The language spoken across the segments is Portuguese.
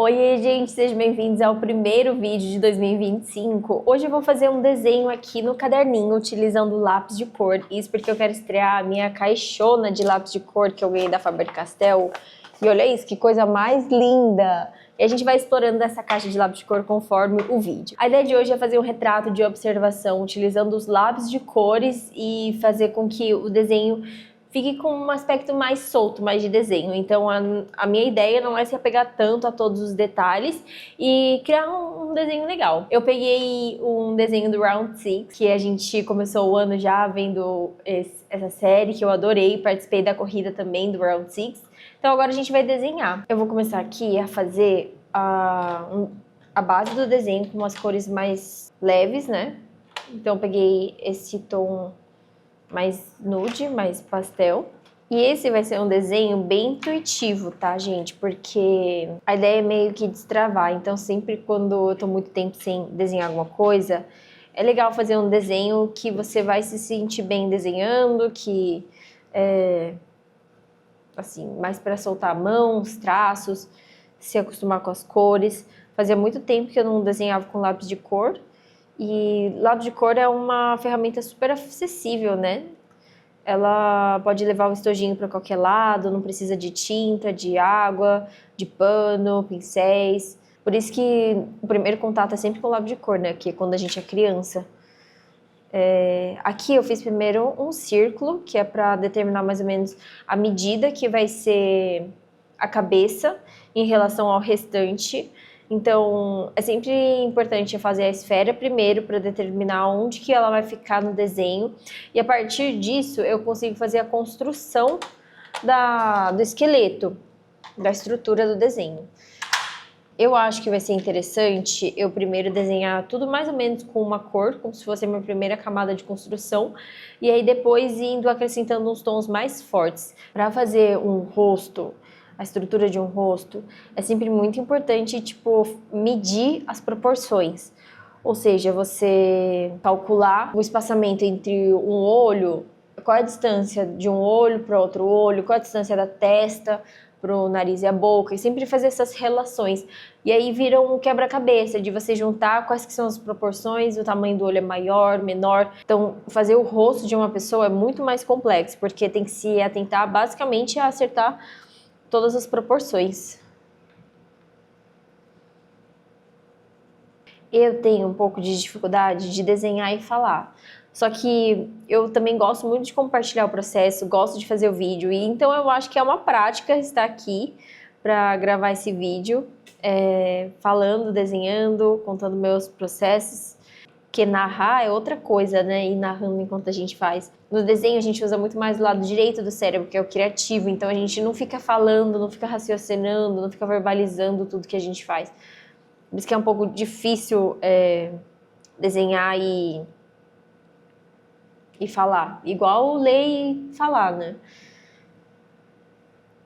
Oi, gente, sejam bem-vindos ao primeiro vídeo de 2025. Hoje eu vou fazer um desenho aqui no caderninho utilizando lápis de cor. Isso porque eu quero estrear a minha caixona de lápis de cor que eu ganhei da Faber-Castell. E olha isso, que coisa mais linda! E a gente vai explorando essa caixa de lápis de cor conforme o vídeo. A ideia de hoje é fazer um retrato de observação utilizando os lápis de cores e fazer com que o desenho fique com um aspecto mais solto, mais de desenho. Então a minha ideia não é se apegar tanto a todos os detalhes e criar um desenho legal. Eu peguei um desenho do Round Six, que a gente começou o ano já vendo essa série, que eu adorei, participei da corrida também do Round Six. Então agora a gente vai desenhar. Eu vou começar aqui a fazer a base do desenho com umas cores mais leves, né? Então eu peguei esse tom mais nude, mais pastel. E esse vai ser um desenho bem intuitivo, tá, gente? Porque a ideia é meio que destravar. Então, sempre quando eu tô muito tempo sem desenhar alguma coisa, é legal fazer um desenho que você vai se sentir bem desenhando, que é, assim, mais para soltar a mão, os traços, se acostumar com as cores. Fazia muito tempo que eu não desenhava com lápis de cor. E lápis de cor é uma ferramenta super acessível, né? Ela pode levar o estojinho para qualquer lado, não precisa de tinta, de água, de pano, pincéis. Por isso que o primeiro contato é sempre com lápis de cor, né? Que é quando a gente é criança. Aqui eu fiz primeiro um círculo, que é para determinar mais ou menos a medida que vai ser a cabeça em relação ao restante. Então, é sempre importante fazer a esfera primeiro para determinar onde que ela vai ficar no desenho. E a partir disso, eu consigo fazer a construção do esqueleto, da estrutura do desenho. Eu acho que vai ser interessante eu primeiro desenhar tudo mais ou menos com uma cor, como se fosse a minha primeira camada de construção, e aí depois indo acrescentando uns tons mais fortes. Para fazer um rosto, a estrutura de um rosto, é sempre muito importante, tipo, medir as proporções. Ou seja, você calcular o espaçamento entre um olho, qual é a distância de um olho para outro olho, qual é a distância da testa para o nariz e a boca, e sempre fazer essas relações. E aí vira um quebra-cabeça de você juntar quais que são as proporções, o tamanho do olho é maior, menor. Então, fazer o rosto de uma pessoa é muito mais complexo, porque tem que se atentar basicamente a acertar todas as proporções. Eu tenho um pouco de dificuldade de desenhar e falar. Só que eu também gosto muito de compartilhar o processo, gosto de fazer o vídeo. E então eu acho que é uma prática estar aqui para gravar esse vídeo, falando, desenhando, contando meus processos. Porque narrar é outra coisa, né? Ir narrando enquanto a gente faz. No desenho a gente usa muito mais o lado direito do cérebro, que é o criativo. Então a gente não fica falando, não fica raciocinando, não fica verbalizando tudo que a gente faz. Por isso que é um pouco difícil desenhar e falar. Igual ler e falar, né?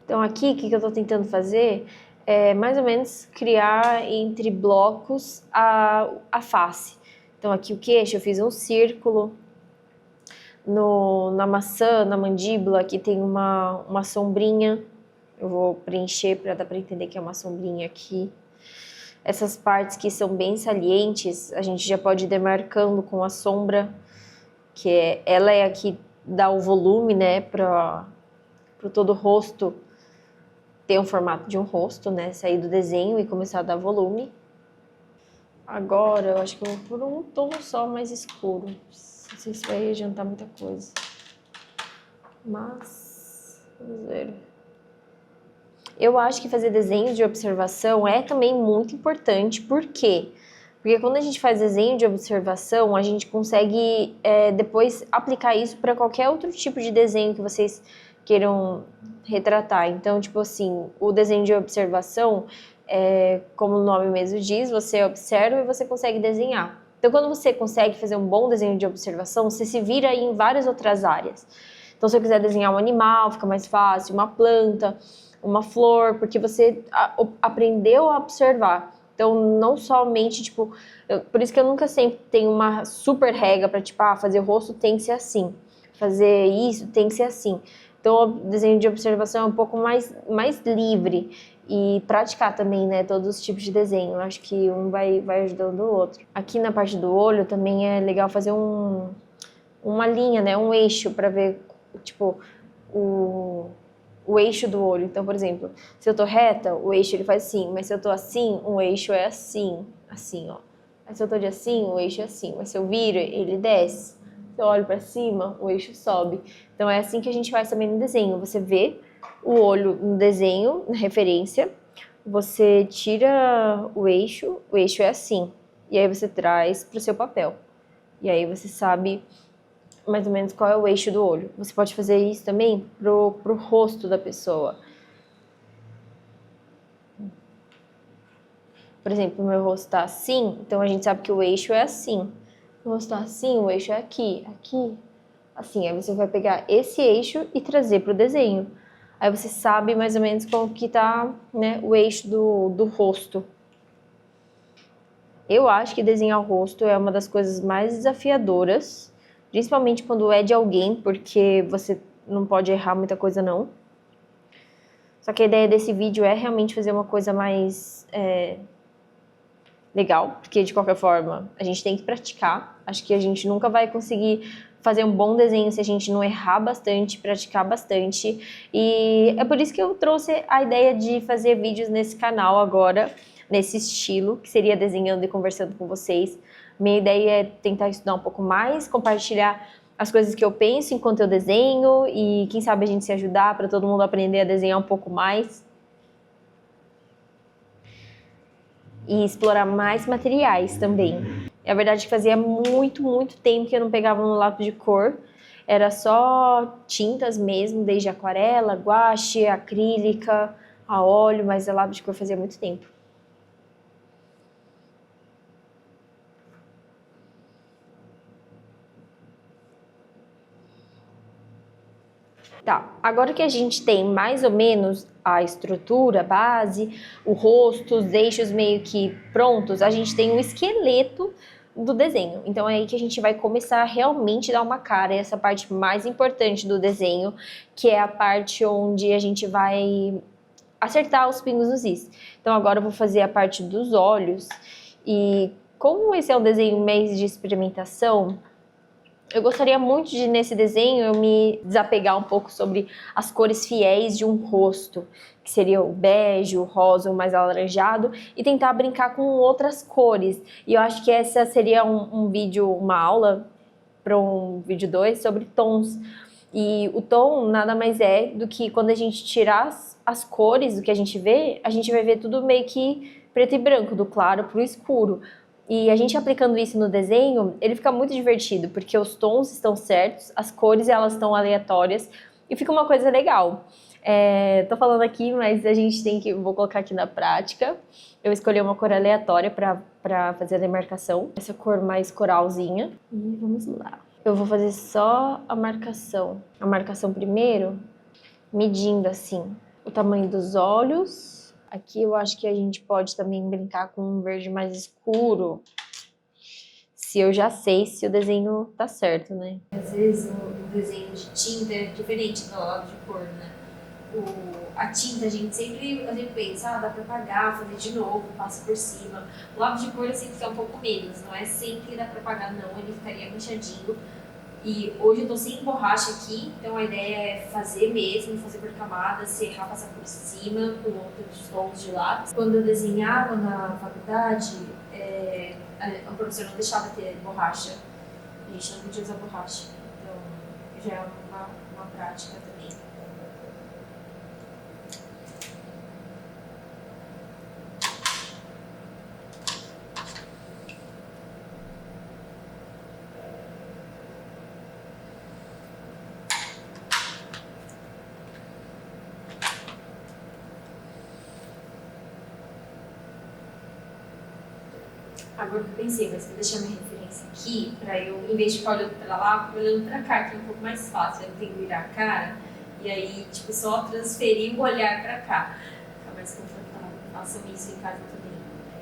Então aqui, o que eu tô tentando fazer é mais ou menos criar entre blocos a face. Então aqui o queixo, eu fiz um círculo. Na maçã, na mandíbula, aqui tem uma sombrinha. Eu vou preencher para dar para entender que é uma sombrinha aqui. Essas partes que são bem salientes, a gente já pode ir demarcando com a sombra, que ela é a que dá o volume, né, para todo o rosto ter um formato de um rosto, né, sair do desenho e começar a dar volume. Agora eu acho que eu vou por um tom só mais escuro, não sei se vai adiantar muita coisa, mas vamos ver. Eu acho que fazer desenhos de observação é também muito importante. Por quê? Porque quando a gente faz desenho de observação, a gente consegue depois aplicar isso para qualquer outro tipo de desenho que vocês queiram retratar. Então, tipo assim, o desenho de observação, como o nome mesmo diz, você observa e você consegue desenhar. Então, quando você consegue fazer um bom desenho de observação, você se vira aí em várias outras áreas. Então, se eu quiser desenhar um animal, fica mais fácil, uma planta, uma flor, porque você aprendeu a observar. Então, não somente, tipo... por isso que eu nunca sempre tenho uma super regra para, tipo, fazer o rosto tem que ser assim. Fazer isso tem que ser assim. Então, o desenho de observação é um pouco mais livre. e praticar também, né, todos os tipos de desenho. Eu acho que um vai ajudando o outro. Aqui na parte do olho também é legal fazer uma linha, né, um eixo para ver, tipo, o eixo do olho. Então, por exemplo, se eu tô reta, o eixo ele faz assim, mas se eu tô assim, o eixo é assim, assim, ó. Mas se eu tô de assim, o eixo é assim, mas se eu viro, ele desce. Se eu olho para cima, o eixo sobe. Então é assim que a gente faz também no desenho. Você vê o olho no desenho, na referência, você tira o eixo é assim. E aí você traz para o seu papel. E aí você sabe mais ou menos qual é o eixo do olho. Você pode fazer isso também pro rosto da pessoa. Por exemplo, o meu rosto tá assim, então a gente sabe que o eixo é assim. O rosto tá assim, o eixo é aqui, aqui, assim. Aí você vai pegar esse eixo e trazer pro desenho. Aí você sabe mais ou menos como que tá, né, o eixo do rosto. Eu acho que desenhar o rosto é uma das coisas mais desafiadoras, principalmente quando é de alguém, porque você não pode errar muita coisa não. Só que a ideia desse vídeo é realmente fazer uma coisa mais legal, porque de qualquer forma a gente tem que praticar. Acho que a gente nunca vai conseguir fazer um bom desenho se a gente não errar bastante, praticar bastante. E é por isso que eu trouxe a ideia de fazer vídeos nesse canal agora, nesse estilo, que seria desenhando e conversando com vocês. Minha ideia é tentar estudar um pouco mais, compartilhar as coisas que eu penso enquanto eu desenho e quem sabe a gente se ajudar para todo mundo aprender a desenhar um pouco mais. E explorar mais materiais também. É verdade que fazia muito tempo que eu não pegava no lápis de cor. Era só tintas mesmo, desde aquarela, guache, acrílica, a óleo, mas a lápis de cor fazia muito tempo. Tá, agora que a gente tem mais ou menos a estrutura, a base, o rosto, os eixos meio que prontos, a gente tem um esqueleto do desenho. Então é aí que a gente vai começar a realmente dar uma cara, essa parte mais importante do desenho, que é a parte onde a gente vai acertar os pingos nos is. Então agora eu vou fazer a parte dos olhos e como esse é um desenho mês de experimentação, eu gostaria muito de, nesse desenho, eu me desapegar um pouco sobre as cores fiéis de um rosto, que seria o bege, o rosa, o mais alaranjado, e tentar brincar com outras cores. E eu acho que essa seria um vídeo, uma aula para um vídeo 2 sobre tons. E o tom nada mais é do que quando a gente tirar as cores do que a gente vai ver tudo meio que preto e branco, do claro para o escuro. E a gente aplicando isso no desenho, ele fica muito divertido, porque os tons estão certos, as cores elas estão aleatórias e fica uma coisa legal. Tô falando aqui, mas a gente tem que... Vou colocar aqui na prática. Eu escolhi uma cor aleatória para fazer a demarcação. Essa cor mais coralzinha. E vamos lá. Eu vou fazer só a marcação. A marcação primeiro, medindo assim o tamanho dos olhos. Aqui eu acho que a gente pode também brincar com um verde mais escuro, se eu já sei se o desenho tá certo, né? Às vezes o desenho de tinta é diferente do lado de cor, né? A tinta a gente sempre pensa, dá pra apagar, fazer de novo, passa por cima. O lápis de cor assim fica um pouco menos, não é sempre que dá pra apagar não, ele ficaria manchadinho. E hoje eu tô sem borracha aqui, então a ideia é fazer mesmo, fazer por camadas, serrar, passar por cima com outros tons de lápis. Quando eu desenhava na faculdade, o professor não deixava ter borracha, a gente não podia usar borracha, então já é uma prática também. Agora que eu pensei, mas vou deixar minha referência aqui, pra eu, em vez de ficar olhando pra lá, olhando pra cá, que é um pouco mais fácil. Eu não tenho que virar a cara e aí, tipo, só transferir o olhar pra cá. Fica mais confortável. Façam isso em casa também.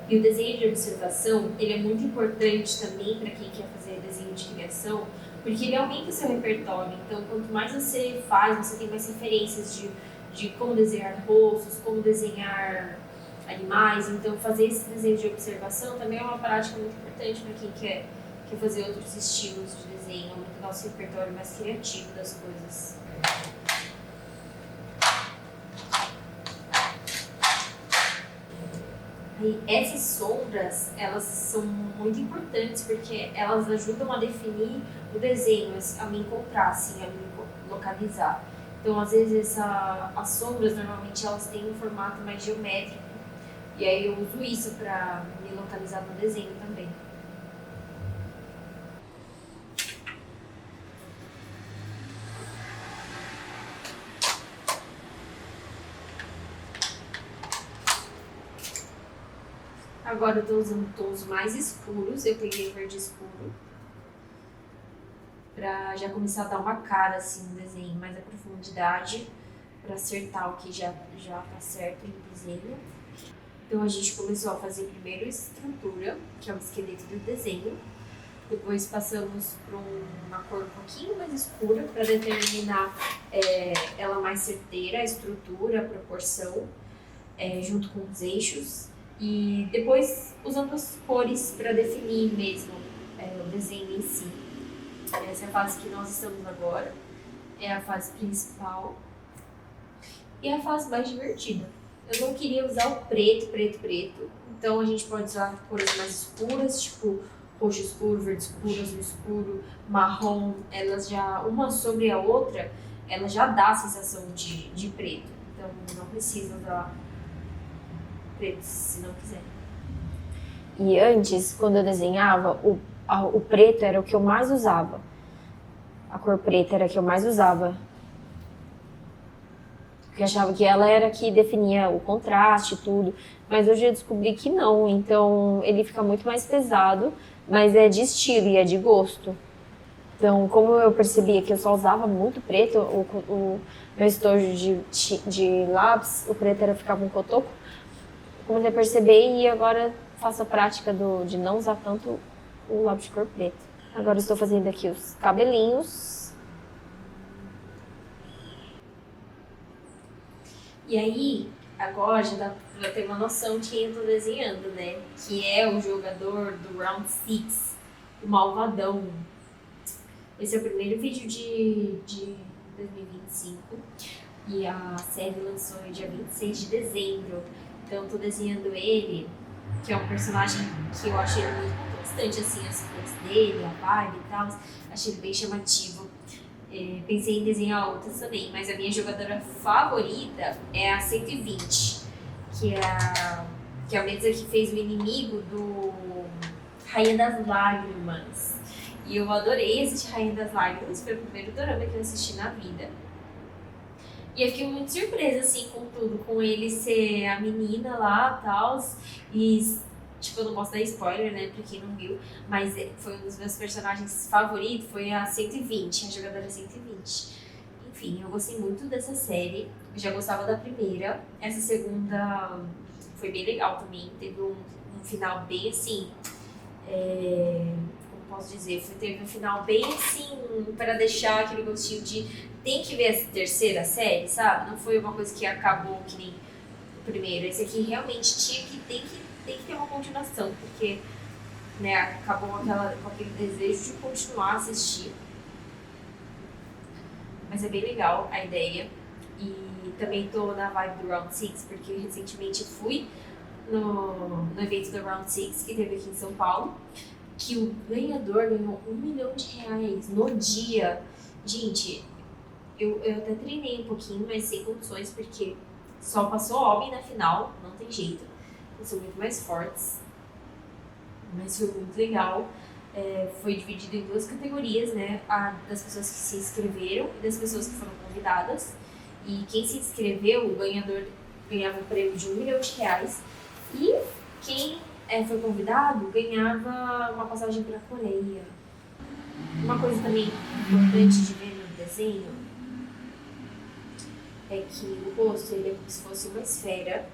E o desenho de observação, ele é muito importante também pra quem quer fazer desenho de criação, porque ele aumenta o seu repertório. Então, quanto mais você faz, você tem mais referências de como desenhar rostos, como desenhar animais. Então, fazer esse desenho de observação também é uma prática muito importante para quem quer fazer outros estilos de desenho, aumentar o nosso repertório mais criativo das coisas. E essas sombras, elas são muito importantes porque elas ajudam a definir o desenho, a me encontrar, assim, a me localizar. Então, às vezes, as sombras, normalmente, elas têm um formato mais geométrico. E aí eu uso isso para me localizar no desenho também. Agora eu tô usando tons mais escuros, eu peguei o verde escuro pra já começar a dar uma cara assim no desenho, mais a profundidade, pra acertar o que já tá certo no desenho. Então a gente começou a fazer primeiro a estrutura, que é o esqueleto do desenho, depois passamos por uma cor um pouquinho mais escura para determinar ela mais certeira, a estrutura, a proporção, junto com os eixos. E depois usando as cores para definir mesmo o desenho em si. Essa é a fase que nós estamos agora, é a fase principal e é a fase mais divertida. Eu não queria usar o preto, então a gente pode usar cores mais escuras, tipo roxo escuro, verde escuro, azul escuro, marrom. Elas já, uma sobre a outra, ela já dá a sensação de preto, então não precisa usar preto se não quiser. E antes, quando eu desenhava, o preto era o que eu mais usava. A cor preta era a que eu mais usava. Porque eu achava que ela era a que definia o contraste e tudo. Mas hoje eu descobri que não. Então ele fica muito mais pesado, mas é de estilo e é de gosto. Então, como eu percebia que eu só usava muito preto, o meu estojo de lápis, o preto ficava um cotoco, comecei a perceber e agora faço a prática de não usar tanto o lápis de cor preto. Agora estou fazendo aqui os cabelinhos. E aí, agora já dá pra ter uma noção de quem eu tô desenhando, né? Que é o jogador do Round 6, o Malvadão. Esse é o primeiro vídeo de 2025 e a série lançou no dia 26 de dezembro. Então, eu tô desenhando ele, que é um personagem que eu achei muito constante, assim, as cores dele, a vibe e tal. Achei ele bem chamativo. Pensei em desenhar outras também, mas a minha jogadora favorita é a 120, que é a mesa que fez o inimigo do Rainha das Lágrimas. E eu adorei assistir Rainha das Lágrimas, foi o primeiro dorama que eu assisti na vida. E eu fiquei muito surpresa, assim, com tudo, com ele ser a menina lá e tal. E, tipo, eu não posso dar spoiler, né, pra quem não viu, mas foi um dos meus personagens favoritos, foi a 120, a jogadora 120. Enfim, eu gostei muito dessa série, eu já gostava da primeira. Essa segunda foi bem legal também, teve um final bem, assim, como posso dizer, teve um final bem, assim, para deixar aquele gostinho de tem que ver a terceira série, sabe? Não foi uma coisa que acabou que nem o primeiro. Esse aqui realmente tem que ter uma continuação, porque, né, acabou com aquele desejo de continuar a assistir. Mas é bem legal a ideia. E também tô na vibe do Round 6, porque recentemente fui no evento do Round 6, que teve aqui em São Paulo, que o ganhador ganhou R$1 milhão no dia. Gente, eu até treinei um pouquinho, mas sem condições, porque só passou homem na final, não tem jeito. Eles são muito mais fortes. Mas foi muito legal. Foi dividido em duas categorias, né? A das pessoas que se inscreveram e das pessoas que foram convidadas. E quem se inscreveu, o ganhador ganhava um prêmio de R$1 milhão. E quem foi convidado ganhava uma passagem para a Coreia. Uma coisa também importante de ver no desenho é que o rosto ele é como se fosse uma esfera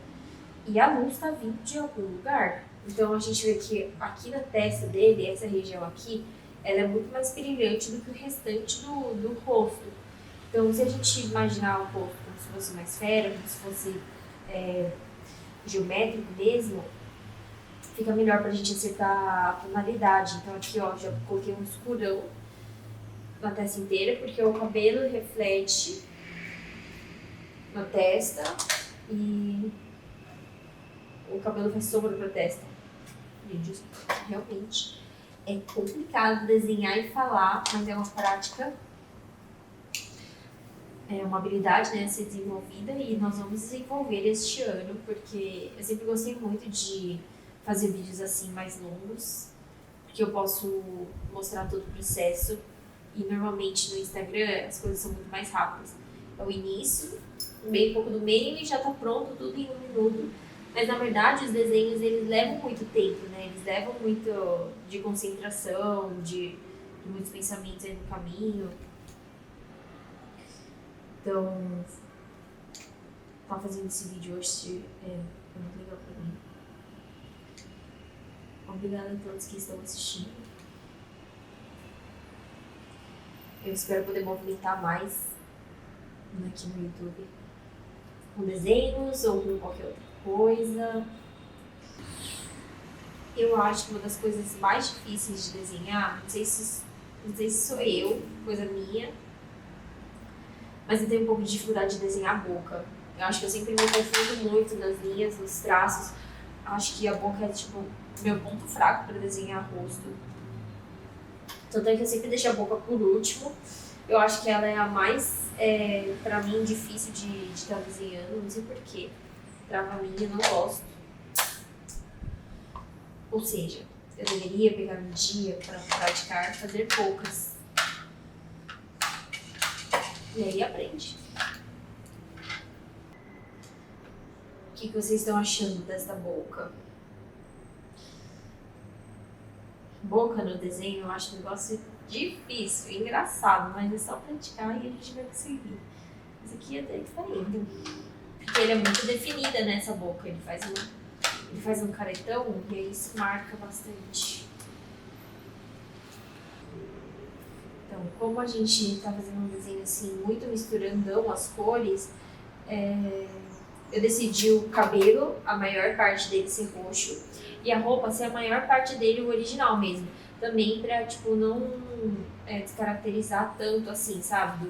e a luz está vindo de algum lugar. Então a gente vê que aqui na testa dele, essa região aqui, ela é muito mais brilhante do que o restante do rosto. Então se a gente imaginar o rosto se fosse uma esfera, como se fosse geométrico mesmo, fica melhor pra gente acertar a tonalidade. Então aqui, ó, já coloquei um escurão na testa inteira, porque o cabelo reflete na testa e o cabelo faz sombra pra testa. Gente, realmente é complicado desenhar e falar, mas é uma prática, é uma habilidade, né, a ser desenvolvida, e nós vamos desenvolver este ano, porque eu sempre gostei muito de fazer vídeos assim mais longos, porque eu posso mostrar todo o processo, e normalmente no Instagram as coisas são muito mais rápidas. É o início, meio, um pouco do meio e já tá pronto tudo em 1 minuto. Mas na verdade os desenhos eles levam muito tempo, né? Eles levam muito de concentração, de muitos pensamentos aí no caminho. Então, tá fazendo esse vídeo hoje é muito legal pra mim. Obrigada a todos que estão assistindo. Eu espero poder movimentar mais aqui no YouTube com desenhos ou com qualquer outra coisa. Eu acho que uma das coisas mais difíceis de desenhar, não sei se sou eu, coisa minha, mas eu tenho um pouco de dificuldade de desenhar a boca. Eu acho que eu sempre me confundo muito nas linhas, nos traços. Acho que a boca é tipo meu ponto fraco para desenhar rosto. Tanto é que eu sempre deixo a boca por último. Eu acho que ela é a mais, pra mim, difícil de estar desenhando, não sei porquê. Trava a minha, eu não gosto. Ou seja, eu deveria pegar um dia para praticar, fazer poucas. E aí aprende. O que vocês estão achando dessa boca? Boca no desenho eu acho um negócio difícil, engraçado, mas é só praticar e a gente vai conseguir. Esse aqui até que tá indo. Porque ele é muito definida nessa boca, ele faz um caretão e aí isso marca bastante. Então, como a gente tá fazendo um desenho assim, muito misturandão as cores, eu decidi o cabelo, a maior parte dele ser roxo, e a roupa ser a maior parte dele o original mesmo. Também pra, tipo, não descaracterizar tanto assim, sabe,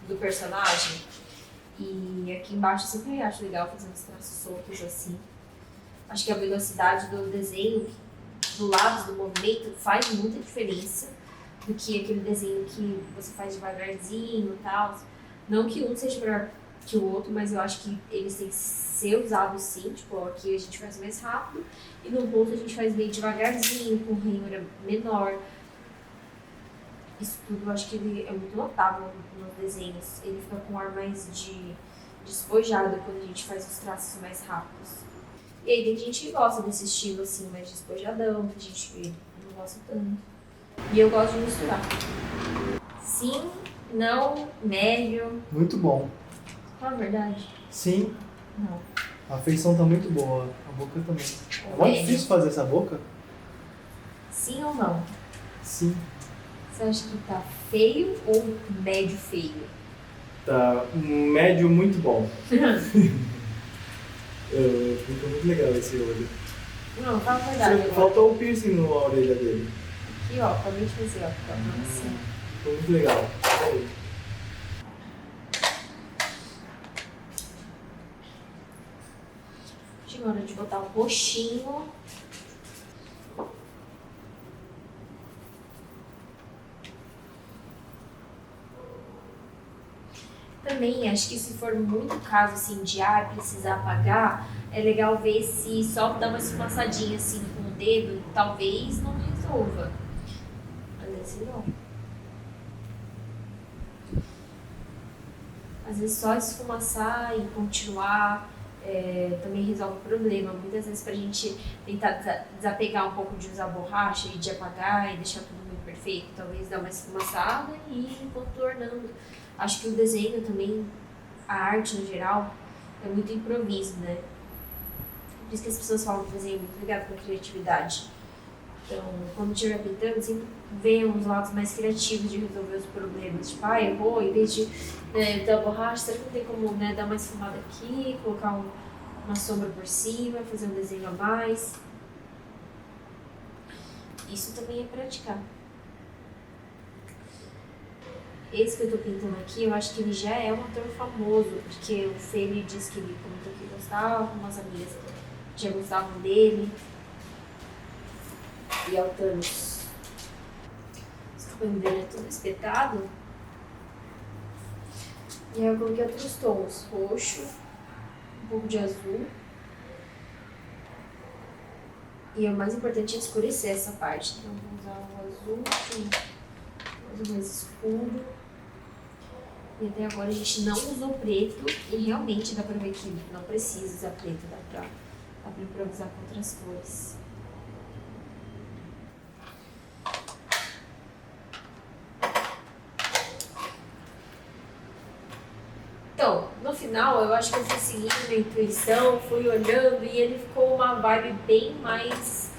do personagem. E aqui embaixo eu sempre acho legal fazer uns traços soltos assim. Acho que a velocidade do desenho, do lápis, do movimento, faz muita diferença do que aquele desenho que você faz devagarzinho e tal. Não que um seja melhor que o outro, mas eu acho que eles têm que ser usados sim. Tipo, aqui a gente faz mais rápido e no rosto a gente faz meio devagarzinho, com ranhura menor. Isso tudo eu acho que ele é muito notável nos desenhos. Ele fica com um ar mais de despojado quando a gente faz os traços mais rápidos. E aí tem gente que gosta desse estilo assim, mais despojadão, tem gente que não gosta tanto. E eu gosto de misturar. Sim, não, médio. Muito bom. Fala a verdade. Sim, Não. a feição tá muito boa. A boca também. É muito Médio. difícil fazer essa boca? Sim ou não? Sim. Você acha que tá feio ou médio feio? Tá um médio muito bom. Ficou muito legal esse olho. Não, fala a verdade agora. Faltou o piercing na orelha dele. Aqui, ó, acabei de fazer, ó. Tá assim. Ficou muito legal. Chegou a hora de botar um roxinho. Também acho que se for muito caso assim de precisar apagar, é legal ver se só dar uma esfumaçadinha assim com o dedo, talvez não resolva. Às vezes não. Às vezes só esfumaçar e continuar também resolve o problema. Muitas vezes pra gente tentar desapegar um pouco de usar borracha e de apagar e deixar tudo muito perfeito, talvez dar uma esfumaçada e ir contornando. Acho que o desenho também, a arte no geral, é muito improviso, né? Por isso que as pessoas falam que o desenho é muito ligado com a criatividade. Então, quando estiver pintando, sempre vê uns lados mais criativos de resolver os problemas. Tipo, errou, em vez de dar borracha, será que não tem como dar uma esfumada aqui, colocar uma sombra por cima, fazer um desenho a mais? Isso também é praticar. Esse que eu tô pintando aqui, eu acho que ele já é um ator famoso, porque o Fê, ele disse que ele comentou que gostava, umas amigas já gostavam dele. E é o Thanos. O cabelo dele é todo espetado. E aí eu coloquei outros tons, roxo, um pouco de azul. E o mais importante é escurecer essa parte. Então vou usar o azul, mais escuro. E até agora a gente não usou preto e realmente dá pra ver que não precisa usar preto, dá pra improvisar com outras cores. Então, no final, eu acho que eu fui seguindo minha intuição, fui olhando e ele ficou uma vibe bem mais,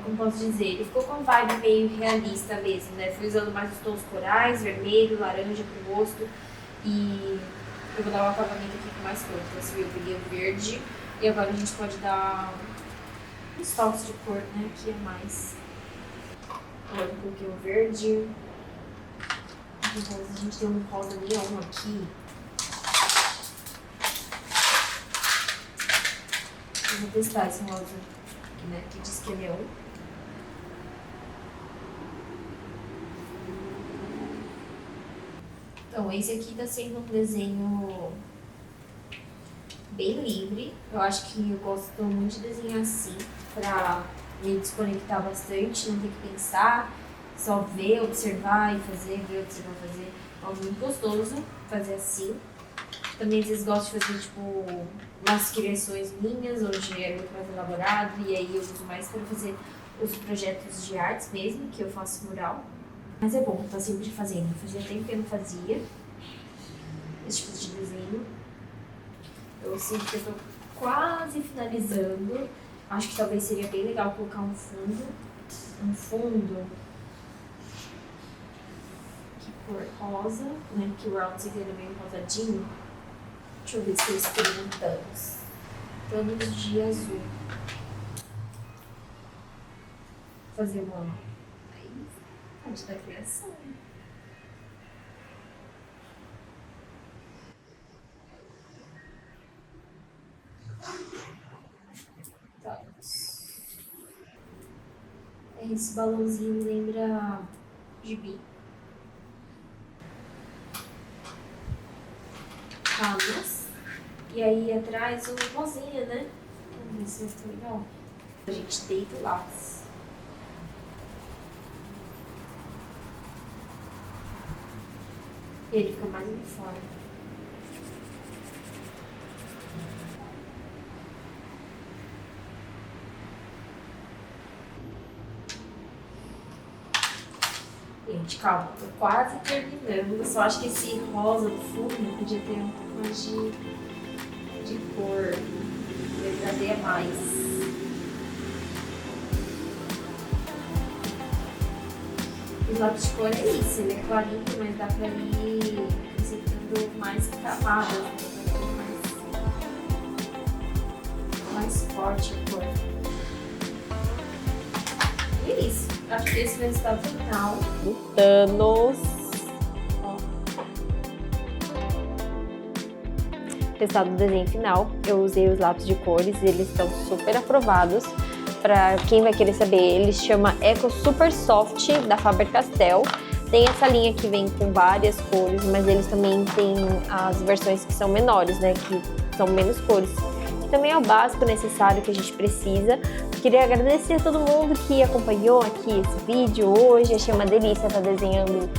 como posso dizer, ele ficou com uma vibe meio realista mesmo, né? Fui usando mais os tons corais, vermelho, laranja pro rosto e eu vou dar um acabamento aqui com mais cor. Então, você viu, eu peguei o verde e agora a gente pode dar uns toques de cor, né? Aqui é mais. Agora eu coloquei o verde. Então, a gente tem um rosa neon aqui. Eu vou testar esse rosa aqui, né? Que diz que é neon. Então, esse aqui tá sendo um desenho bem livre. Eu acho que eu gosto muito de desenhar assim, pra me desconectar bastante, não ter que pensar, só ver, observar e fazer, ver, observar, fazer. É muito gostoso fazer assim. Também às vezes gosto de fazer tipo umas criações minhas, onde é muito mais elaborado, e aí eu uso mais para fazer os projetos de artes mesmo, que eu faço mural. Mas é bom, tô sempre fazendo. Fazia tempo que eu não fazia esse tipo de desenho. Eu sinto que eu tô quase finalizando. Acho que talvez seria bem legal colocar um fundo. Um fundo. Que cor rosa, né? Que o round seguindo é meio rosadinho. Deixa eu ver se eu escrevo Thanos. Thanos de azul. Fazer uma. Aí, parte da criação. Esse balãozinho lembra gibi. Palmas. E aí atrás o rosinha, né? Vamos ver se ficou legal. A gente deita o lápis. E ele fica mais uniforme. Gente, calma, tô quase terminando. Só acho que esse rosa do fundo podia ter um pouco mais de cor. Degradeia mais. O lápis de cor é isso, ele é clarinho, mas dá pra ir acrescentando mais camadas, mais forte a cor. E é isso. Acho que esse é o resultado final do Thanos. Ó. Resultado do desenho final. Eu usei os lápis de cores, eles estão super aprovados. Para quem vai querer saber, ele chama Eco Super Soft da Faber-Castell. Tem essa linha que vem com várias cores, mas eles também têm as versões que são menores, né? Que são menos cores. Também é o básico necessário que a gente precisa. Queria agradecer a todo mundo que acompanhou aqui esse vídeo hoje. Achei uma delícia estar desenhando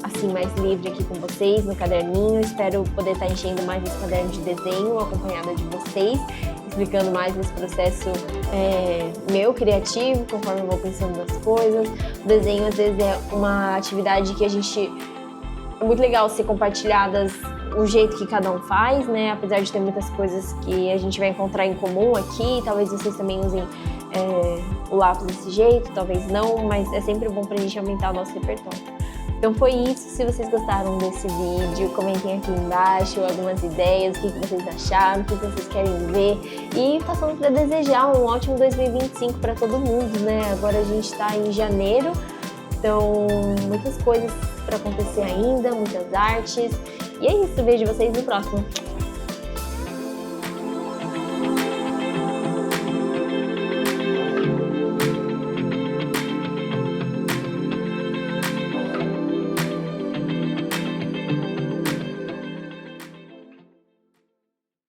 assim mais livre aqui com vocês no caderninho. Espero poder estar enchendo mais esse caderno de desenho acompanhada de vocês, explicando mais esse processo meu criativo, conforme eu vou pensando nas coisas. O desenho às vezes é uma atividade que é muito legal ser compartilhadas o jeito que cada um faz, né? Apesar de ter muitas coisas que a gente vai encontrar em comum aqui, talvez vocês também usem o lápis desse jeito, talvez não, mas é sempre bom pra gente aumentar o nosso repertório. Então foi isso. Se vocês gostaram desse vídeo, comentem aqui embaixo algumas ideias, o que vocês acharam, o que vocês querem ver. E façam para desejar um ótimo 2025 para todo mundo, né? Agora a gente tá em janeiro, então muitas coisas para acontecer ainda, muitas artes. E é isso, vejo vocês no próximo.